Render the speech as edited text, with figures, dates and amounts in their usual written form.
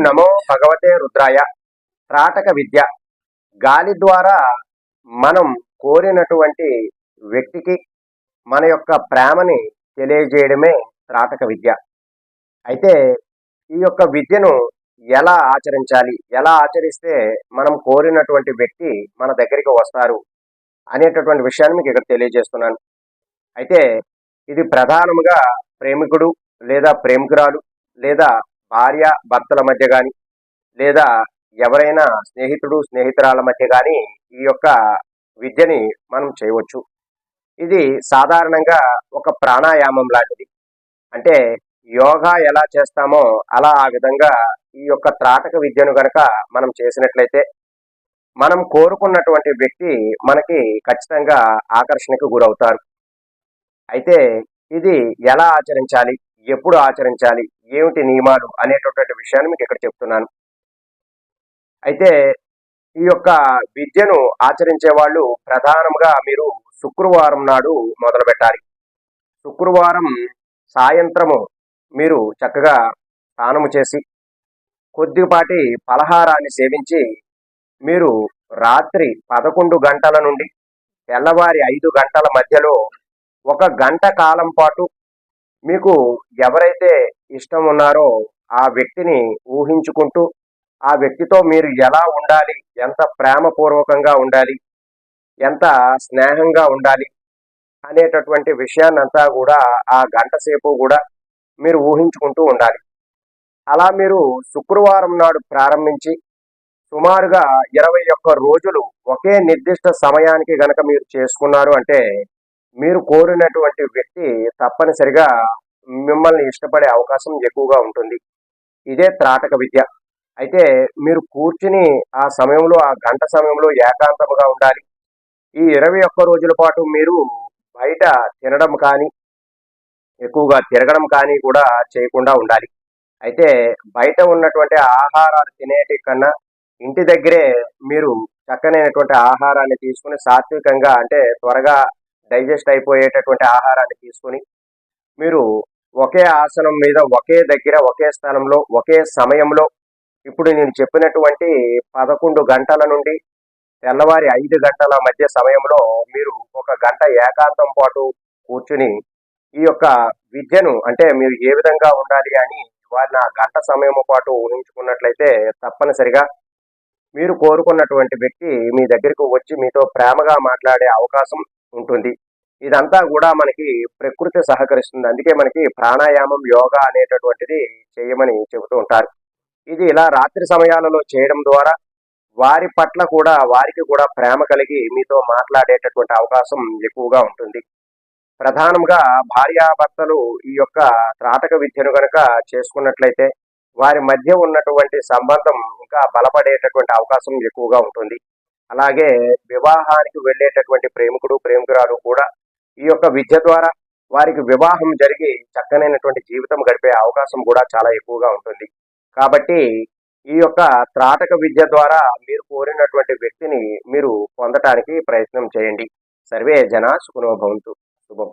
నమో భగవతే రుద్రాయ. త్రాటక విద్య గాలి ద్వారా మనం కోరినటువంటి వ్యక్తికి మన యొక్క ప్రేమని తెలియజేయడమే త్రాటక విద్య. అయితే ఈ యొక్క విద్యను ఎలా ఆచరించాలి, ఎలా ఆచరిస్తే మనం కోరినటువంటి వ్యక్తి మన దగ్గరికి వస్తారు అనేటటువంటి విషయాన్ని మీకు ఇక్కడ తెలియజేస్తున్నాను. అయితే ఇది ప్రధానముగా ప్రేమికుడు లేదా ప్రేమికురాలు లేదా భార్య భర్తల మధ్య కానీ లేదా ఎవరైనా స్నేహితుడు స్నేహితురాల మధ్య కానీ ఈ యొక్క విద్యని మనం చేయవచ్చు. ఇది సాధారణంగా ఒక ప్రాణాయామం లాంటిది. అంటే యోగా ఎలా చేస్తామో అలా ఆ విధంగా ఈ యొక్క త్రాటక విద్యను గనక మనం చేసినట్లయితే మనం కోరుకున్నటువంటి వ్యక్తి మనకి ఖచ్చితంగా ఆకర్షణకు గురవుతారు. అయితే ఇది ఎలా ఆచరించాలి, ఎప్పుడు ఆచరించాలి, ఏమిటి నియమాలు అనేటటువంటి విషయాన్ని మీకు ఇక్కడ చెప్తున్నాను. అయితే ఈ యొక్క విద్యను ఆచరించే వాళ్ళు ప్రధానంగా మీరు శుక్రవారం నాడు మొదలు పెట్టాలి. శుక్రవారం సాయంత్రము మీరు చక్కగా స్నానము చేసి కొద్దిపాటి పలహారాన్ని సేవించి మీరు రాత్రి 11 గంటల నుండి తెల్లవారి 5 గంటల మధ్యలో 1 గంట కాలం పాటు మీకు ఎవరైతే ఇష్టం ఉన్నారో ఆ వ్యక్తిని ఊహించుకుంటూ ఆ వ్యక్తితో మీరు ఎలా ఉండాలి, ఎంత ప్రేమపూర్వకంగా ఉండాలి, ఎంత స్నేహంగా ఉండాలి అనేటటువంటి విషయాన్నంతా కూడా ఆ గంట సేపు కూడా మీరు ఊహించుకుంటూ ఉండాలి. అలా మీరు శుక్రవారం నాడు ప్రారంభించి సుమారుగా 21 రోజులు ఒకే నిర్దిష్ట సమయానికి గనక మీరు చేసుకున్నారు అంటే మీరు కోరినటువంటి వ్యక్తి తప్పనిసరిగా మిమ్మల్ని ఇష్టపడే అవకాశం ఎక్కువగా ఉంటుంది. ఇదే త్రాటక విద్య. అయితే మీరు కూర్చుని ఆ సమయంలో ఆ గంట సమయంలో ఏకాంతముగా ఉండాలి. ఈ 21 రోజుల పాటు మీరు బయట తినడం కానీ ఎక్కువగా తిరగడం కానీ కూడా చేయకుండా ఉండాలి. అయితే బయట ఉన్నటువంటి ఆహారాలు తినేటి కన్నా ఇంటి దగ్గరే మీరు చక్కనైనటువంటి ఆహారాన్ని తీసుకుని సాత్వికంగా అంటే త్వరగా డైజెస్ట్ అయిపోయేటటువంటి ఆహారాన్ని తీసుకుని మీరు ఒకే ఆసనం మీద ఒకే దగ్గర ఒకే స్థలంలో ఒకే సమయంలో ఇప్పుడు నేను చెప్పినటువంటి 11 గంటల నుండి తెల్లవారి 5 గంటల మధ్య సమయంలో మీరు 1 గంట ఏకాంతం పాటు కూర్చుని ఈ యొక్క విద్యను అంటే మీరు ఏ విధంగా ఉండాలి అని వారిని ఆ గంట సమయం పాటు ఊహించుకున్నట్లయితే తప్పనిసరిగా మీరు కోరుకున్నటువంటి వ్యక్తి మీ దగ్గరకు వచ్చి మీతో ప్రేమగా మాట్లాడే అవకాశం ఉంటుంది. ఇదంతా కూడా మనకి ప్రకృతి సహకరిస్తుంది. అందుకే మనకి ప్రాణాయామం యోగా అనేటటువంటిది చేయమని చెబుతూ ఉంటారు. ఇది ఇలా రాత్రి సమయాలలో చేయడం ద్వారా వారి పట్ల కూడా వారికి కూడా ప్రేమ కలిగి మీతో మాట్లాడేటటువంటి అవకాశం ఎక్కువగా ఉంటుంది. ప్రధానంగా భార్యాభర్తలు ఈ యొక్క త్రాటక విద్యను కనుక చేసుకున్నట్లయితే వారి మధ్య ఉన్నటువంటి సంబంధం ఇంకా బలపడేటటువంటి అవకాశం ఎక్కువగా ఉంటుంది. అలాగే వివాహానికి వెళ్ళేటటువంటి ప్రేమికుడు ప్రేమికురాలు కూడా ఈ యొక్క విద్య ద్వారా వారికి వివాహం జరిగి చక్కనైనటువంటి జీవితం గడిపే అవకాశం కూడా చాలా ఎక్కువగా ఉంటుంది. కాబట్టి ఈ యొక్క త్రాటక విద్య ద్వారా మీరు కోరినటువంటి వ్యక్తిని మీరు పొందటానికి ప్రయత్నం చేయండి. సర్వే జనా సుఖినో భవంతు. శుభం.